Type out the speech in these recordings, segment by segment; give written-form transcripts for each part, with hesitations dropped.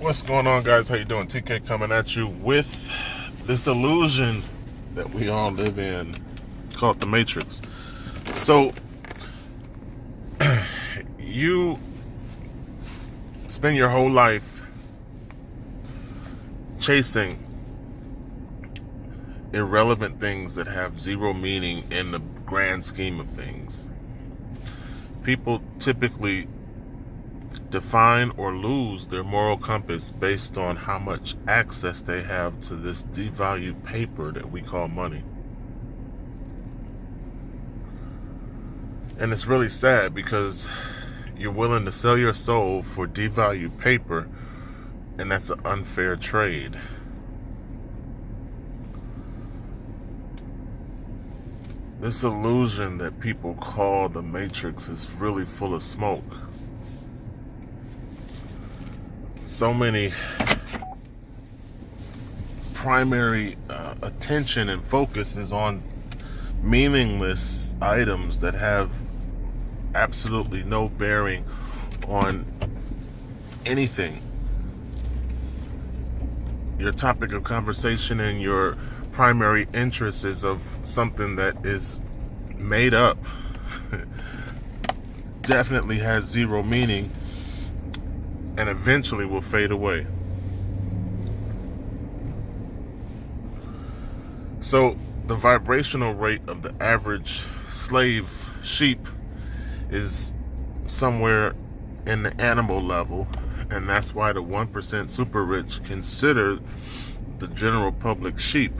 What's going on, guys? How you doing? TK coming at you with this illusion that we all live in called the Matrix. So you spend your whole life chasing irrelevant things that have zero meaning in the grand scheme of things. People typically define or lose their moral compass based on how much access they have to this devalued paper that we call money. And it's really sad because you're willing to sell your soul for devalued paper, and that's an unfair trade. This illusion that people call the Matrix is really full of smoke. So many primary attention and focus is on meaningless items that have absolutely no bearing on anything. Your topic of conversation and your primary interest is of something that is made up, definitely has zero meaning, and eventually will fade away. So the vibrational rate of the average slave sheep is somewhere in the animal level, and that's why the 1% super rich consider the general public sheep,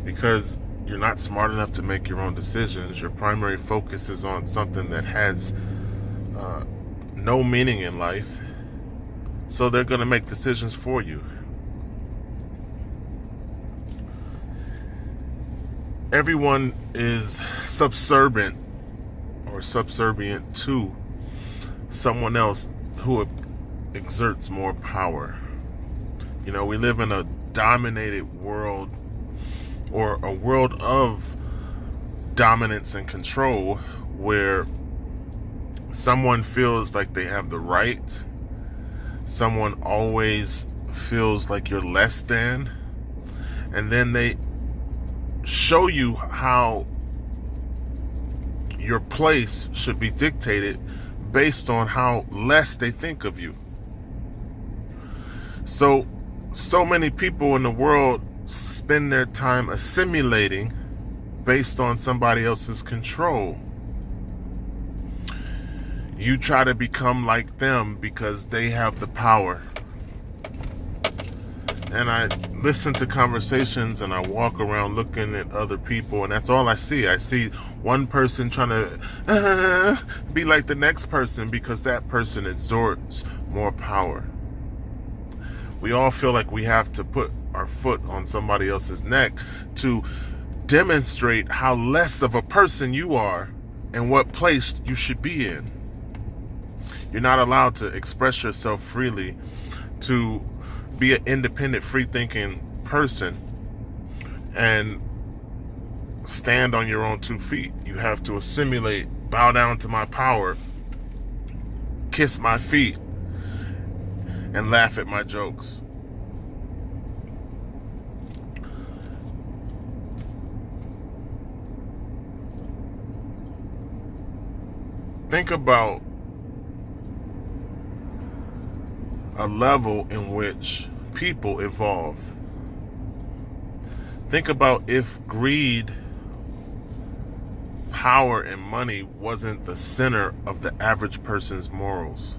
because you're not smart enough to make your own decisions. Your primary focus is on something that has no meaning in life, so they're going to make decisions for you. Everyone is subservient to someone else who exerts more power. You know, we live in a dominated world, or a world of dominance and control, where someone feels like they have the right. Someone always feels like you're less than. And then they show you how your place should be dictated based on how less they think of you. So many people in the world spend their time assimilating based on somebody else's control. You try to become like them because they have the power. And I listen to conversations and I walk around looking at other people, and that's all I see. I see one person trying to be like the next person because that person exerts more power. We all feel like we have to put our foot on somebody else's neck to demonstrate how less of a person you are and what place you should be in. You're not allowed to express yourself freely, to be an independent, free-thinking person and stand on your own 2 feet. You have to assimilate, bow down to my power, kiss my feet, and laugh at my jokes. Think about a level in which people evolve. Think about if greed, power, and money wasn't the center of the average person's morals.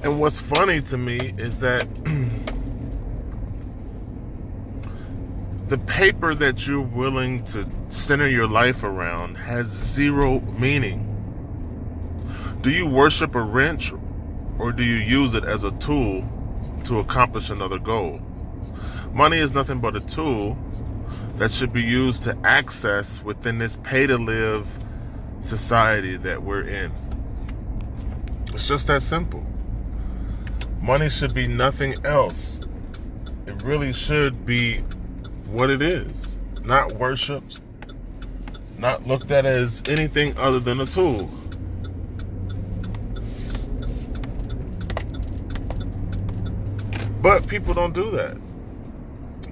And what's funny to me is that the paper that you're willing to center your life around has zero meaning. Do you worship a wrench, or do you use it as a tool to accomplish another goal? Money is nothing but a tool that should be used to access within this pay-to-live society that we're in. It's just that simple. Money should be nothing else. It really should be what it is. Not worshipped, not looked at as anything other than a tool. But people don't do that.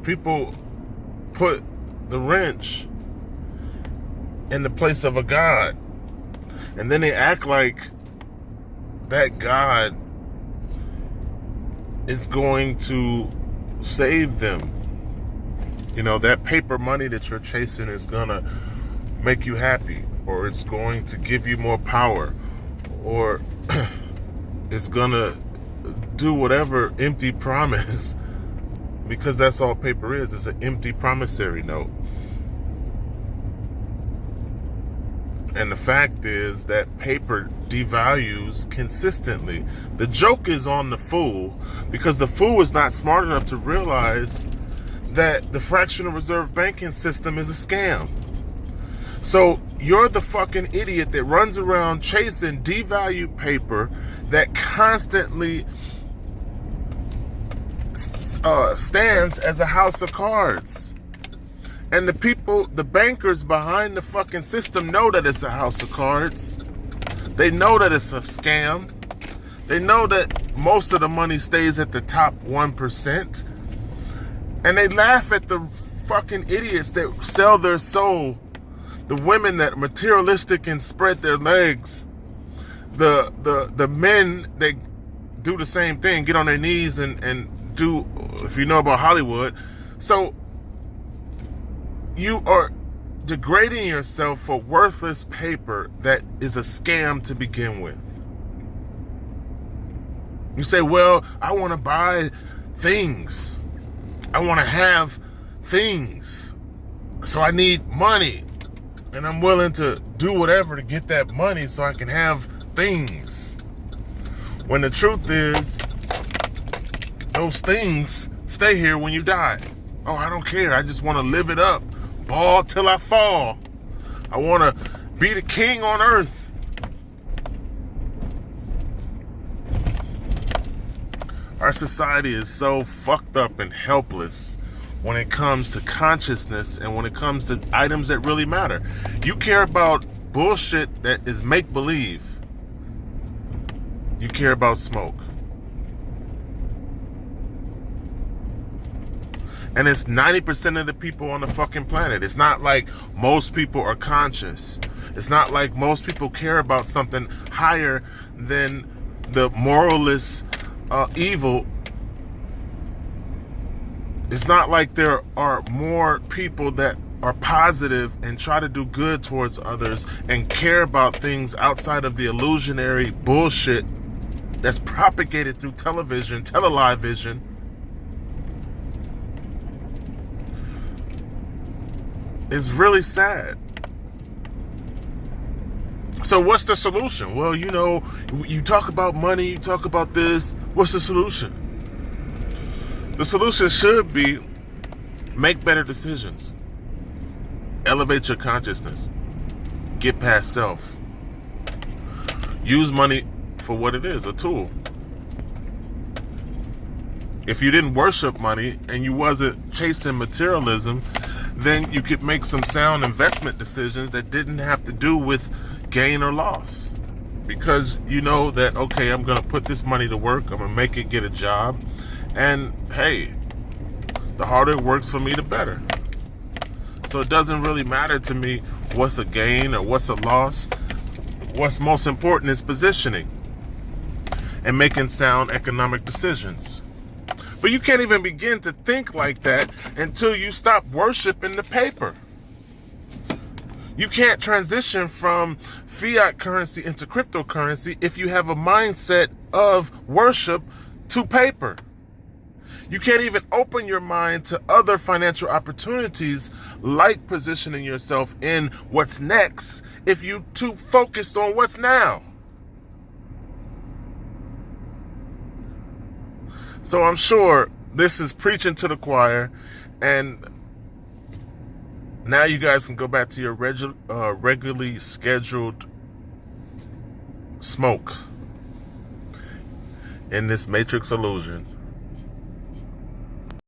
People put the wrench in the place of a God. And then they act like that God is going to save them. You know, that paper money that you're chasing is going to make you happy, or it's going to give you more power, or it's going to do whatever empty promise, because that's all paper is. It's an empty promissory note. And the fact is that paper devalues consistently. The joke is on the fool, because the fool is not smart enough to realize that the fractional reserve banking system is a scam. So you're the fucking idiot that runs around chasing devalued paper that constantly stands as a house of cards. And the people, the bankers behind the fucking system know that it's a house of cards. They know that it's a scam. They know that most of the money stays at the top 1%. And they laugh at the fucking idiots that sell their soul. The women that are materialistic and spread their legs. The men that do the same thing, get on their knees and do, if you know about Hollywood. So you are degrading yourself for worthless paper that is a scam to begin with. You say, well, I want to buy things. I want to have things. So I need money. And I'm willing to do whatever to get that money so I can have things. When the truth is, those things stay here when you die. Oh, I don't care. I just want to live it up. Ball till I fall. I want to be the king on earth. Our society is so fucked up and helpless when it comes to consciousness and when it comes to items that really matter. You care about bullshit that is make-believe. You care about smoke. And it's 90% of the people on the fucking planet. It's not like most people are conscious. It's not like most people care about something higher than the moralist evil. It's not like there are more people that are positive and try to do good towards others and care about things outside of the illusionary bullshit that's propagated through television, television. It's really sad. So what's the solution? Well, you know, you talk about money, you talk about this. What's the solution? The solution should be make better decisions. Elevate your consciousness. Get past self. Use money for what it is, a tool. If you didn't worship money and you wasn't chasing materialism, then you could make some sound investment decisions that didn't have to do with gain or loss. Because you know that, okay, I'm going to put this money to work. I'm going to make it get a job. And hey, the harder it works for me, the better. So it doesn't really matter to me what's a gain or what's a loss. What's most important is positioning and making sound economic decisions. But you can't even begin to think like that until you stop worshiping the paper. You can't transition from fiat currency into cryptocurrency if you have a mindset of worship to paper. You can't even open your mind to other financial opportunities like positioning yourself in what's next if you're too focused on what's now. So I'm sure this is preaching to the choir, and now you guys can go back to your regularly scheduled smoke in this matrix illusion.